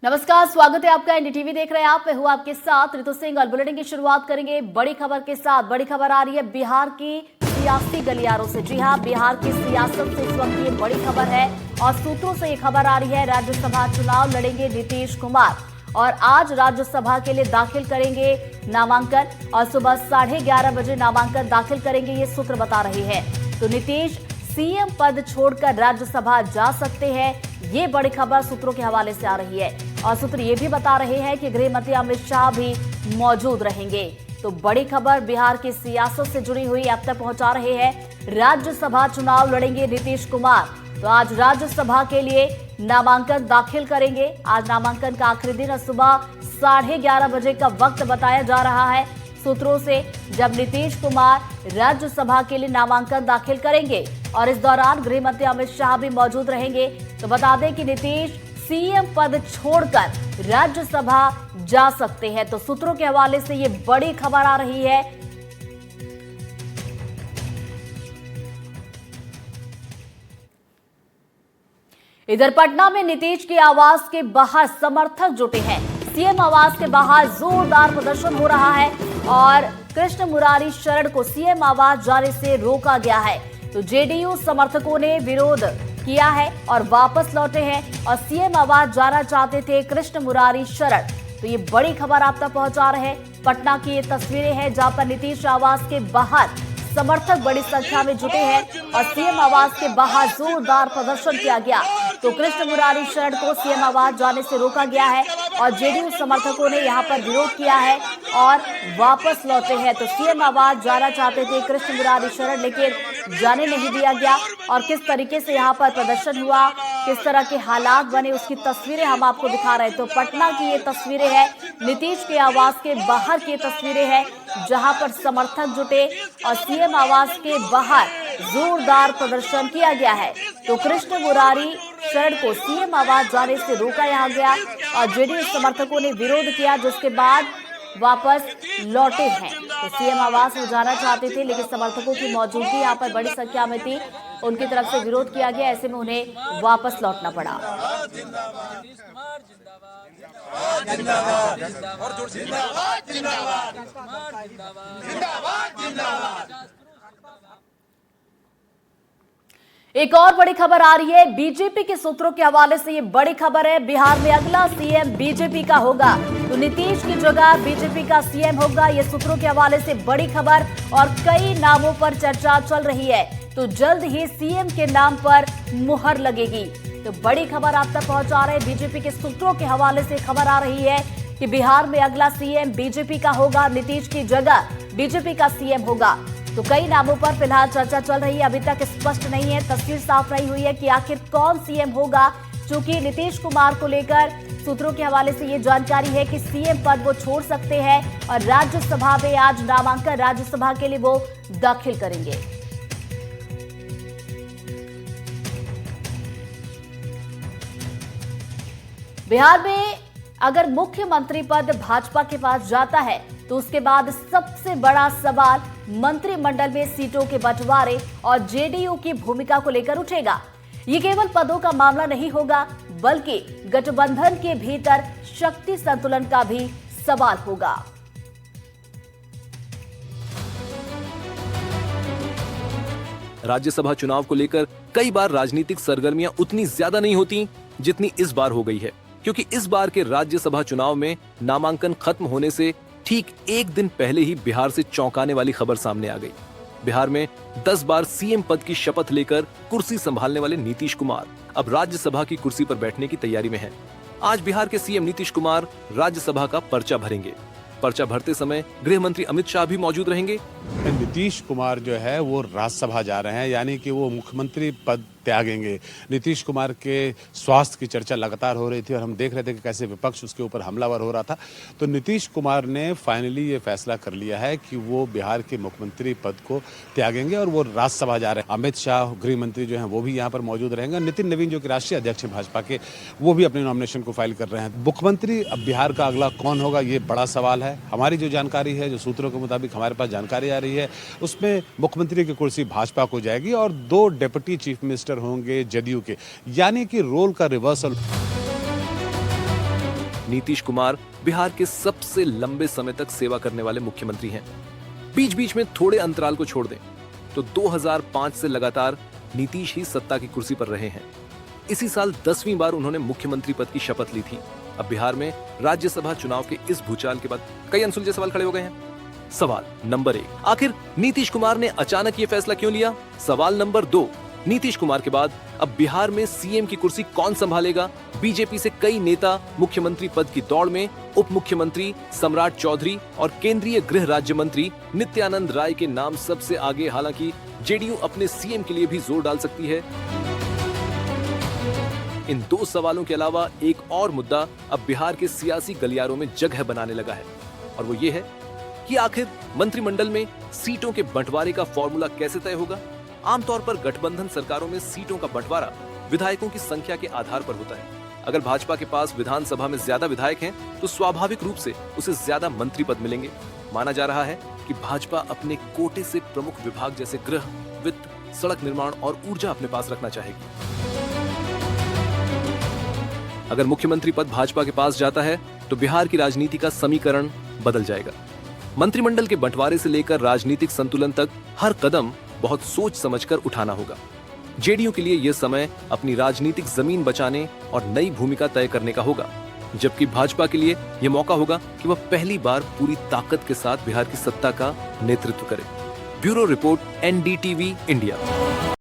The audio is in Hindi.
नमस्कार, स्वागत है आपका। एनडीटीवी देख रहे हैं आप। मैं हूं आपके साथ ऋतु सिंह और बुलेटिन की शुरुआत करेंगे बड़ी खबर के साथ। बड़ी खबर आ रही है बिहार की सियासी गलियारों से। जी हां, बिहार की सियासत से इस वक्त ये बड़ी खबर है और सूत्रों से ये खबर आ रही है। राज्यसभा चुनाव लड़ेंगे नीतीश कुमार और आज राज्यसभा के लिए दाखिल करेंगे नामांकन और सुबह 11:30 बजे नामांकन दाखिल करेंगे, ये सूत्र बता रहे हैं। तो नीतीश सीएम पद छोड़कर राज्यसभा जा सकते हैं, ये बड़ी खबर सूत्रों के हवाले से आ रही है। और सूत्र ये भी बता रहे हैं कि गृह मंत्री अमित शाह भी मौजूद रहेंगे। तो बड़ी खबर बिहार की सियासत से जुड़ी हुई अब तक पहुंचा रहे हैं। राज्यसभा चुनाव लड़ेंगे नीतीश कुमार, तो आज राज्यसभा के लिए नामांकन दाखिल करेंगे। आज नामांकन का आखिरी दिन और सुबह 11:30 बजे का वक्त बताया जा रहा है सूत्रों से, जब नीतीश कुमार राज्यसभा के लिए नामांकन दाखिल करेंगे। और इस दौरान गृह मंत्री अमित शाह भी मौजूद रहेंगे। तो बता दें कि नीतीश सीएम पद छोड़कर राज्यसभा जा सकते हैं। तो सूत्रों के हवाले से ये बड़ी खबर आ रही है। इधर पटना में नीतीश के आवास के बाहर समर्थक जुटे हैं। सीएम आवास के बाहर जोरदार प्रदर्शन हो रहा है और कृष्ण मुरारी शरण को सीएम आवास जाने से रोका गया है। तो जेडीयू समर्थकों ने विरोध किया है और वापस लौटे हैं और सीएम आवास जाना चाहते थे कृष्ण मुरारी शरण। तो ये बड़ी खबर आप तक पहुंचा रहे हैं। पटना की ये तस्वीरें हैं जहां पर नीतीश आवास के बाहर समर्थक बड़ी संख्या में जुटे हैं और सीएम आवास के बाहर जोरदार प्रदर्शन किया गया। तो कृष्ण मुरारी शरण को सीएम आवास जाने से रोका गया है और जेडीयू समर्थकों ने यहां पर विरोध किया है और वापस लौटे हैं। तो सीएम आवास जाना चाहते थे कृष्ण मुरारी शरण, लेकिन जाने नहीं दिया गया। और किस तरीके से यहां पर प्रदर्शन हुआ, किस तरह के हालात बने, उसकी तस्वीरें हम आपको दिखा रहे हैं। तो पटना की ये तस्वीरें हैं, नीतीश के आवास के बाहर की तस्वीरें हैं जहां पर समर्थक जुटे और सीएम आवास के बाहर जोरदार प्रदर्शन किया गया है। तो कृष्ण मुरारी शरण को सीएम आवास जाने से रोका यहां गया और जेडीयू समर्थकों ने विरोध किया, जिसके बाद वापस लौटे हैं। तो सीएम आवास में जाना चाहते थे लेकिन समर्थकों की मौजूदगी यहां पर बड़ी संख्या में थी, उनकी तरफ से विरोध किया गया। ऐसे में उन्हें वापस लौटना पड़ा। एक और बड़ी खबर आ रही है बीजेपी के सूत्रों के हवाले से। ये बड़ी खबर है, बिहार में अगला सीएम बीजेपी का होगा। तो नीतीश की जगह बीजेपी का सीएम होगा, ये सूत्रों के हवाले से बड़ी खबर। और कई नामों पर चर्चा चल रही है, तो जल्द ही सीएम के नाम पर मुहर लगेगी। तो बड़ी खबर आप तक पहुंचा रहे हैं बीजेपी के सूत्रों के हवाले से। खबर आ रही है कि बिहार में अगला सीएम बीजेपी का होगा, नीतीश की जगह बीजेपी का सीएम होगा। तो कई नामों पर फिलहाल चर्चा चल रही है, अभी तक स्पष्ट नहीं है, तस्वीर साफ नहीं हुई है कि आखिर कौन सीएम होगा। चूंकि नीतीश कुमार को लेकर सूत्रों के हवाले से ये जानकारी है कि सीएम पद वो छोड़ सकते हैं और राज्यसभा में आज नामांकन राज्यसभा के लिए वो दाखिल करेंगे। बिहार में अगर मुख्यमंत्री पद भाजपा के पास जाता है तो उसके बाद सबसे बड़ा सवाल मंत्रिमंडल में सीटों के बंटवारे और जेडीयू की भूमिका को लेकर उठेगा। ये केवल पदों का मामला नहीं होगा, बल्कि गठबंधन के भीतर शक्ति संतुलन का भी सवाल होगा। राज्यसभा चुनाव को लेकर कई बार राजनीतिक सरगर्मियां उतनी ज्यादा नहीं होती जितनी इस बार हो गई है, क्योंकि इस बार के राज्यसभा चुनाव में नामांकन खत्म होने से ठीक एक दिन पहले ही बिहार से चौंकाने वाली खबर सामने आ गई। बिहार में 10 बार सीएम पद की शपथ लेकर कुर्सी संभालने वाले नीतीश कुमार अब राज्यसभा की कुर्सी पर बैठने की तैयारी में हैं। आज बिहार के सीएम नीतीश कुमार राज्यसभा का पर्चा भरेंगे। पर्चा भरते समय गृह मंत्री अमित शाह भी मौजूद रहेंगे। नीतीश कुमार जो है वो राज्यसभा जा रहे हैं, यानी कि वो मुख्यमंत्री पद त्यागेंगे। नीतीश कुमार के स्वास्थ्य की चर्चा लगातार हो रही थी और हम देख रहे थे कि कैसे विपक्ष उसके ऊपर हमलावर हो रहा था। तो नीतीश कुमार ने फाइनली ये फैसला कर लिया है कि वो बिहार के मुख्यमंत्री पद को त्यागेंगे और वो राज्यसभा जा रहे हैं। अमित शाह गृह मंत्री जो हैं वो भी यहाँ पर मौजूद रहेंगे। नितिन नवीन जो कि राष्ट्रीय अध्यक्ष हैं भाजपा के, वो भी अपने नॉमिनेशन को फाइल कर रहे हैं। मुख्यमंत्री अब बिहार का अगला कौन होगा, ये बड़ा सवाल है। हमारी जो जानकारी है, जो सूत्रों के मुताबिक हमारे पास जानकारी आ रही है, उसमें मुख्यमंत्री की कुर्सी भाजपा को जाएगी और 2 डिप्टी चीफ मिनिस्टर होंगे जदयू के, यानी कि रोल का रिवर्सल। नीतीश कुमार बिहार के सबसे लंबे समय तक सेवा करने वाले मुख्यमंत्री हैं। बीच बीच में थोड़े अंतराल को छोड़ दें तो 2005 से लगातार नीतीश ही सत्ता की कुर्सी पर रहे हैं। इसी साल 10वीं बार उन्होंने मुख्यमंत्री पद की शपथ ली थी। अब बिहार में राज्यसभा चुनाव के इस भूचाल के बाद कई अनसुलझे सवाल खड़े हो गए हैं। सवाल नंबर 1, आखिर नीतीश कुमार ने अचानक ये फैसला क्यों लिया? सवाल नंबर 2, नीतीश कुमार के बाद अब बिहार में सीएम की कुर्सी कौन संभालेगा? बीजेपी से कई नेता मुख्यमंत्री पद की दौड़ में, उप मुख्यमंत्री सम्राट चौधरी और केंद्रीय गृह राज्य मंत्री नित्यानंद राय के नाम सबसे आगे। हालांकि जेडीयू अपने सीएम के लिए भी जोर डाल सकती है। इन 2 सवालों के अलावा एक और मुद्दा अब बिहार के सियासी गलियारों में जगह बनाने लगा है, और वो ये है कि आखिर मंत्रिमंडल में सीटों के बंटवारे का फॉर्मूला कैसे तय होगा? आमतौर पर गठबंधन सरकारों में सीटों का बंटवारा विधायकों की संख्या के आधार पर होता है। अगर भाजपा के पास विधानसभा में ज्यादा विधायक हैं, तो स्वाभाविक रूप से उसे ज्यादा मंत्री पद मिलेंगे। माना जा रहा है कि भाजपा अपने कोटे से प्रमुख विभाग जैसे गृह, वित्त, सड़क निर्माण और ऊर्जा अपने पास रखना चाहेगी। अगर मुख्यमंत्री पद भाजपा के पास जाता है तो बिहार की राजनीति का समीकरण बदल जाएगा। मंत्रिमंडल के बंटवारे से लेकर राजनीतिक संतुलन तक हर कदम बहुत सोच समझकर उठाना होगा। जेडीयू के लिए यह समय अपनी राजनीतिक जमीन बचाने और नई भूमिका तय करने का होगा, जबकि भाजपा के लिए यह मौका होगा कि वह पहली बार पूरी ताकत के साथ बिहार की सत्ता का नेतृत्व करे। Bureau report, NDTV India.